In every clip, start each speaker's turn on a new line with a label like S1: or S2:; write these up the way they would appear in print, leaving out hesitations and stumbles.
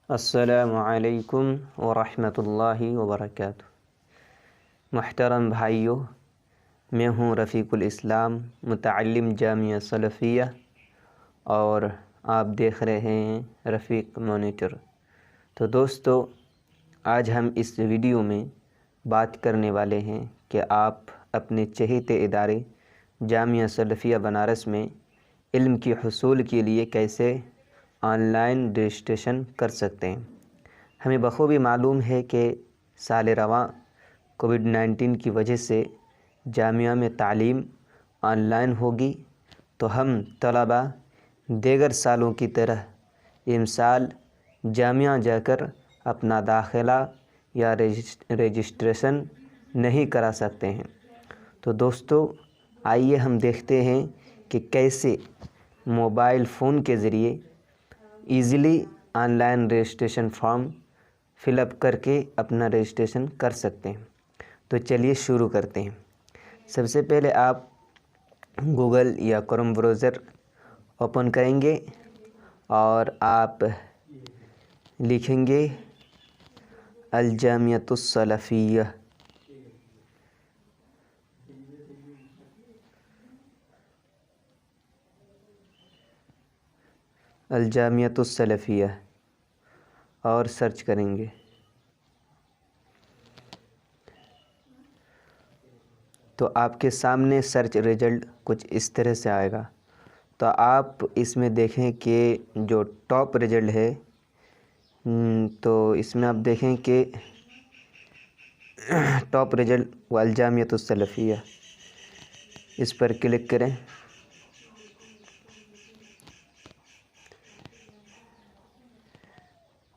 S1: अस्सलामु अलैकुम वरहमतुल्लाहि वबरकातुहू। मुहतरम भाइयों, मैं हूँ रफ़ीकुल इस्लाम, मुतअल्लिम जामिया सलफ़िया, और आप देख रहे हैं रफ़ीक मॉनिटर। तो दोस्तों, आज हम इस वीडियो में बात करने वाले हैं कि आप अपने चहेते इदारे जामिया सलफ़िया बनारस में इल्म की हुसूल के लिए कैसे ऑनलाइन रजिस्ट्रेशन कर सकते हैं। हमें बखूबी मालूम है कि साल रवां कोविड-19 की वजह से जामिया में तालीम ऑनलाइन होगी, तो हम तलबा दीगर सालों की तरह इमसाल जामिया जाकर अपना दाखिला या रजिस्ट्रेशन नहीं करा सकते हैं। तो दोस्तों, आइए हम देखते हैं कि कैसे मोबाइल फ़ोन के ज़रिए easily online registration form fill up करके अपना रजिस्ट्रेशन कर सकते हैं। तो चलिए शुरू करते हैं। सबसे पहले आप गूगल या क्रोम ब्राउज़र ओपन करेंगे और आप लिखेंगे अल जामियतुस सलफ़िया। अल जामियतुस सलफ़िया और सर्च करेंगे। तो आपके सामने सर्च रिज़ल्ट कुछ इस तरह से आएगा। तो आप इसमें देखें कि जो टॉप रिज़ल्ट है, तो इसमें आप देखें कि टॉप रिज़ल्ट वल जामियतुस सलफ़िया, इस पर क्लिक करें।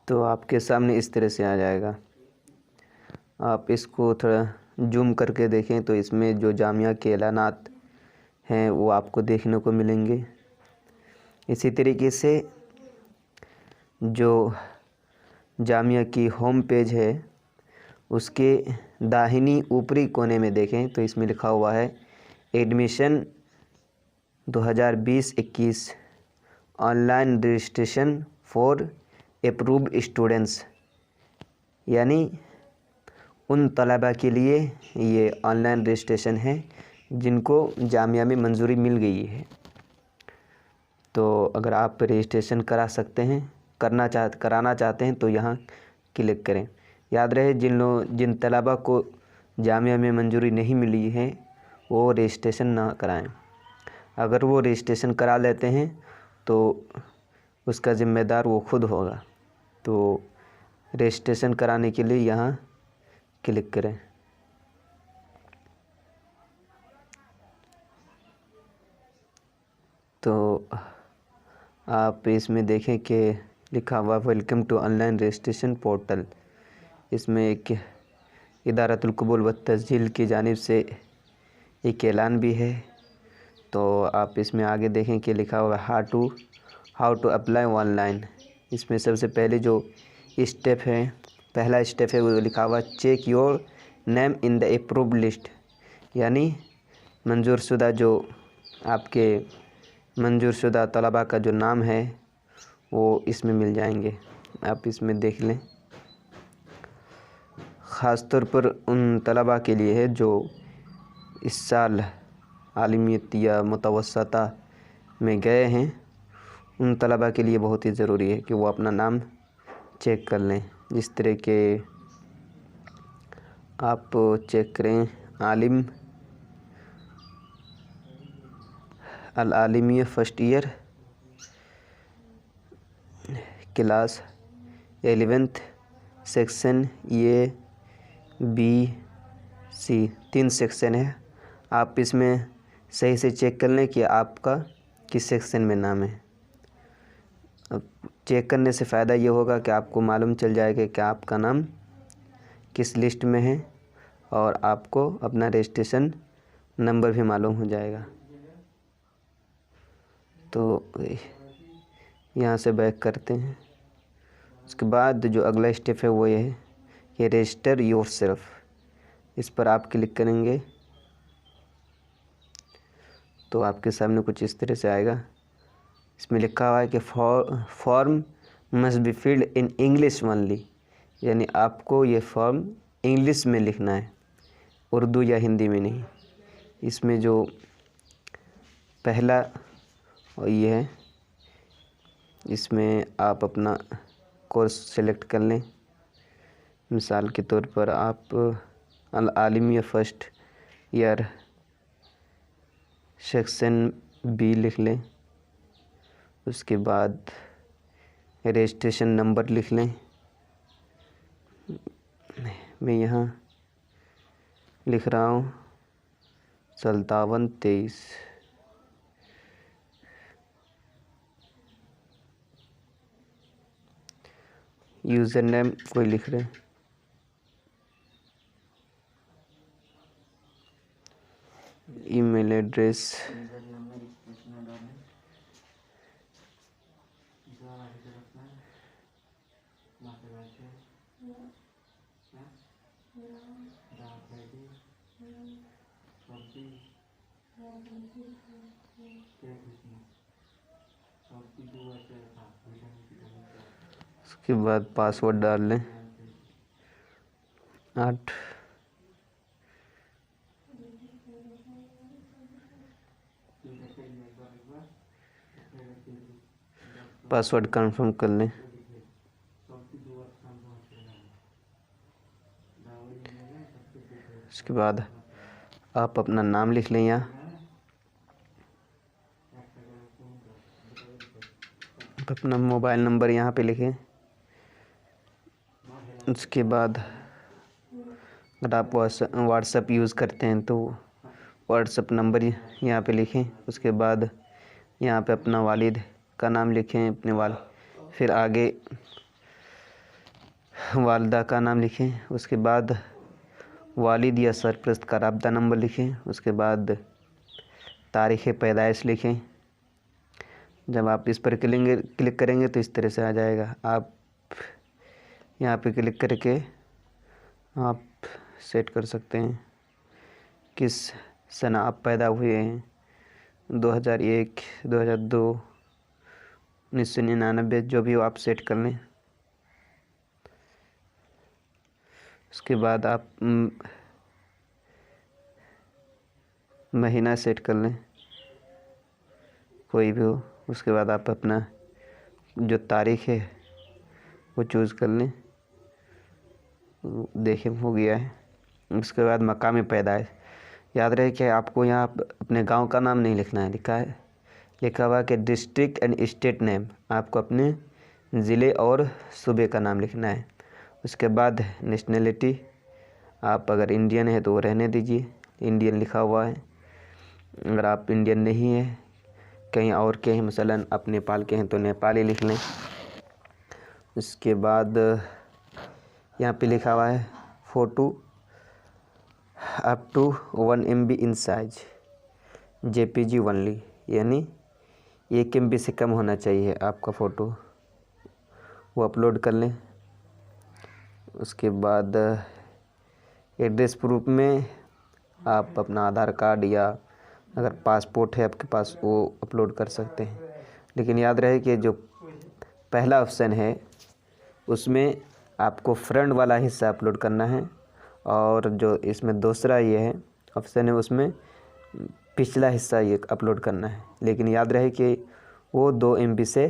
S1: तो आपके सामने इस तरह से आ जाएगा। आप इसको थोड़ा जूम करके देखें तो इसमें जो जामिया के ऐलानात हैं वो आपको देखने को मिलेंगे। इसी तरीके से जो जामिया की होम पेज है उसके दाहिनी ऊपरी कोने में देखें तो इसमें लिखा हुआ है admission 2020-21 online registration for approved students, यानी उन तलबा के लिए ये ऑनलाइन रजिस्ट्रेशन है जिनको जामिया में मंजूरी मिल गई है। तो अगर आप रजिस्ट्रेशन कराना चाहते हैं तो यहाँ क्लिक करें। याद रहे, जिन तलबा को जामिया में मंजूरी नहीं मिली है वो रजिस्ट्रेशन ना कराएं। अगर वो रजिस्ट्रेशन करा लेते हैं तो उसका ज़िम्मेदार वो खुद होगा। तो रजिस्ट्रेशन कराने के लिए यहाँ क्लिक करें। तो आप इसमें देखें कि लिखा हुआ welcome to online registration portal. इसमें एक इदारतुल कबूल व तस्जील की जानिब से एक ऐलान भी है। तो आप इसमें आगे देखें कि लिखा हुआ हाउ टू अप्लाई ऑनलाइन। इसमें सबसे पहले जो स्टेप है, पहला स्टेप है, वो लिखा हुआ check your name in the approved list, यानी मंजूरशुदा जो आपके मंजूरशुदा तलबा का जो नाम है वो इसमें मिल जाएंगे। आप इसमें देख लें। ख़ास तौर पर उन तलबा के लिए है जो इस साल आलिमियत या मुतवस्सता में गए हैं। उन तलबा के लिए बहुत ही ज़रूरी है कि वो अपना नाम चेक कर लें। जिस तरह के आप चेक करें आलिम अल आलिमिया first year class 11th section A, B, C 3 section है। आप इसमें सही से चेक कर लें कि आपका किस सेक्शन में नाम है। अब चेक करने से फ़ायदा ये होगा कि आपको मालूम चल जाएगा कि आपका नाम किस लिस्ट में है और आपको अपना रजिस्ट्रेशन नंबर भी मालूम हो जाएगा। तो यहाँ से बैक करते हैं। उसके बाद जो अगला स्टेप है वो ये है कि रजिस्टर योरसेल्फ। इस पर आप क्लिक करेंगे तो आपके सामने कुछ इस तरह से आएगा। इसमें लिखा हुआ है कि form must be filled in English only, यानी आपको ये फॉर्म इंग्लिश में लिखना है, उर्दू या हिंदी में नहीं। इसमें जो पहला और ये है, इसमें आप अपना कोर्स सेलेक्ट कर लें। मिसाल के तौर पर आप अल आलिमिया फर्स्ट ईयर सेक्शन बी लिख लें। उसके बाद रजिस्ट्रेशन नंबर लिख लें। मैं यहाँ लिख रहा हूँ 5723। यूज़र नेम कोई लिख रहे हैं, ईमेल एड्रेस उसके बाद पासवर्ड डाल लें 8। पासवर्ड कंफर्म कर लें। उसके बाद आप अपना नाम लिख लें यहाँ। आप अपना मोबाइल नंबर यहाँ पे लिखें। उसके बाद अगर आप व्हाट्सएप यूज़ करते हैं तो व्हाट्सएप नंबर यहाँ पे लिखें। उसके बाद यहाँ पे अपना वालिद का नाम लिखें, अपने फिर आगे वालदा का नाम लिखें। उसके बाद वालिद या सरपरस्त का राब्ता नंबर लिखें। उसके बाद तारीख़ पैदाइश लिखें। जब आप इस पर क्लिक करेंगे तो इस तरह से आ जाएगा। आप यहाँ पे क्लिक करके आप सेट कर सकते हैं किस सन आप पैदा हुए हैं, 2001, 2002, 1999, जो भी हो आप सेट कर लें। उसके बाद आप महीना सेट कर लें, कोई भी हो। उसके बाद आप अपना जो तारीख़ है वो चूज़ कर लें। देखें हो गया है। उसके बाद मकाम पैदाइश, याद रहे कि आपको यहाँ अपने गांव का नाम नहीं लिखना है, लिखा हुआ कि डिस्ट्रिक्ट एंड स्टेट नेम, आपको अपने ज़िले और सूबे का नाम लिखना है। उसके बाद नेशनलिटी, आप अगर इंडियन है तो वो रहने दीजिए, इंडियन लिखा हुआ है। अगर आप इंडियन नहीं है, कहीं और के हैं, मसलन आप नेपाल के हैं तो नेपाली लिख लें। उसके बाद यहाँ पे लिखा हुआ है photo up to 1 MB in size JPG only, यानी 1 MB से कम होना चाहिए आपका फ़ोटो, वो अपलोड कर लें। उसके बाद एड्रेस प्रूफ में आप अपना आधार कार्ड या अगर पासपोर्ट है आपके पास वो अपलोड कर सकते हैं। लेकिन याद रहे कि जो पहला ऑप्शन है उसमें आपको फ्रंट वाला हिस्सा अपलोड करना है, और जो इसमें दूसरा ये है ऑप्शन है उसमें पिछला हिस्सा ये अपलोड करना है। लेकिन याद रहे कि वो 2 MB से,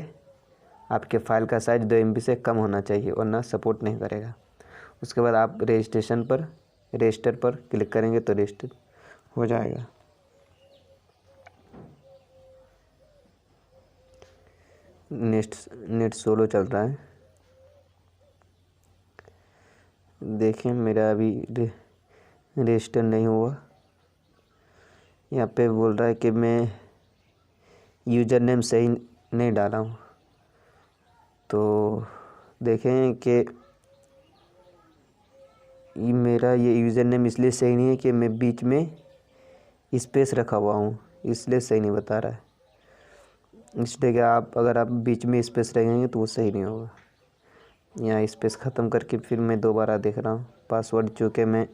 S1: आपके फ़ाइल का साइज़ 2 MB से कम होना चाहिए, वरना सपोर्ट नहीं करेगा। उसके बाद आप रजिस्टर पर क्लिक करेंगे तो रजिस्टर हो जाएगा। नेट स्लो चल रहा है, देखें मेरा अभी रजिस्टर नहीं हुआ। यहाँ पे बोल रहा है कि मैं यूज़र नेम सही नहीं डाला हूँ, तो देखें कि मेरा ये यूज़र नेम इसलिए सही नहीं है कि मैं बीच में स्पेस रखा हुआ हूँ, इसलिए सही नहीं बता रहा है। इसलिए कि अगर आप बीच में स्पेस रखेंगे तो वो सही नहीं होगा। यहाँ स्पेस ख़त्म करके फिर मैं दोबारा देख रहा हूँ पासवर्ड, चूँकि मैं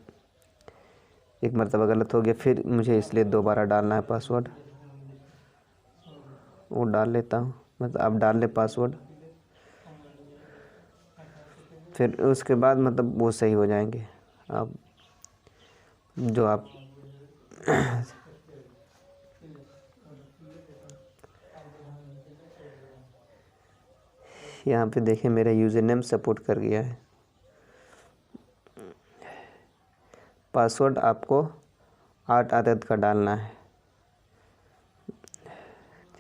S1: एक मरतबा गलत हो गया, फिर मुझे इसलिए दोबारा डालना है पासवर्ड। वो डाल लेता हूँ, मतलब आप डाल लें पासवर्ड। फिर उसके बाद मतलब वो सही हो जाएंगे। अब जो आप यहाँ पे देखें मेरा यूज़र नेम सपोर्ट कर गया है। पासवर्ड आपको 8 अदद का डालना है।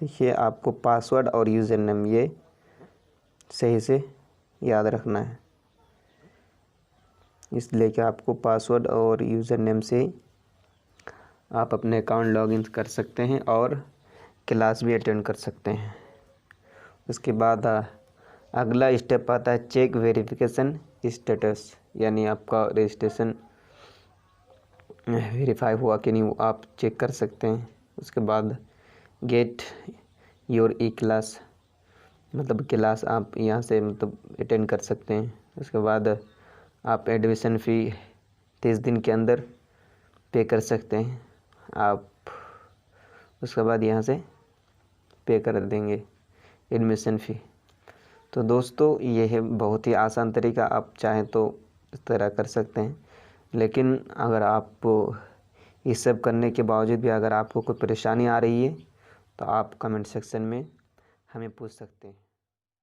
S1: देखिए आपको पासवर्ड और यूज़र नेम ये सही से याद रखना है, इसलिए कि आपको पासवर्ड और यूज़र नेम से आप अपने अकाउंट लॉगिन कर सकते हैं और क्लास भी अटेंड कर सकते हैं। उसके बाद अगला स्टेप आता है चेक वेरिफिकेशन स्टेटस, यानी आपका रजिस्ट्रेशन वेरीफाई हुआ कि नहीं वो आप चेक कर सकते हैं। उसके बाद गेट योर ई क्लास, मतलब क्लास आप यहाँ से मतलब अटेंड कर सकते हैं। उसके बाद आप एडमिशन फ़ी 30 दिन के अंदर पे कर सकते हैं आप। उसके बाद यहाँ से पे कर देंगे एडमिशन फ़ी। तो दोस्तों ये है बहुत ही आसान तरीका, आप चाहें तो इस तरह कर सकते हैं। लेकिन अगर आप ये सब करने के बावजूद भी अगर आपको कोई परेशानी आ रही है तो आप कमेंट सेक्शन में हमें पूछ सकते हैं।